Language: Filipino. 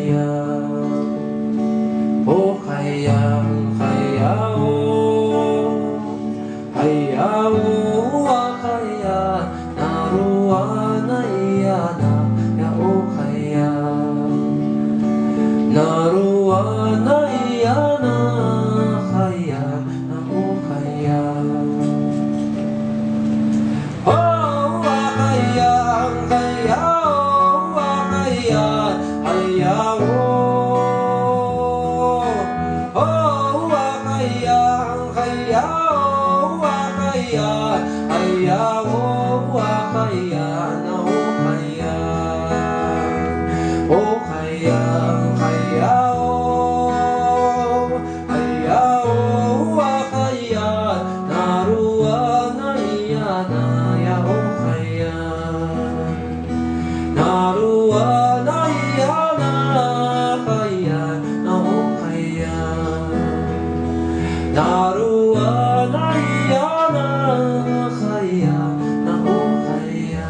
kaya, o kayang kayaw, hayaw kaya, naruan na iyana, ya o kaya, naruan na iyana, kaya, na o kaya. Oh, kayang kayaw, kaya, hayaw, oh, kayang kayaw, kaya, hayaw, kaya, na o kaya, o kayang kayaw, hayaw, kaya, naruan na iyana, ya o kaya, naruan na iyana, kaya, na o kaya, naruan na iyana, kaya, na o kaya.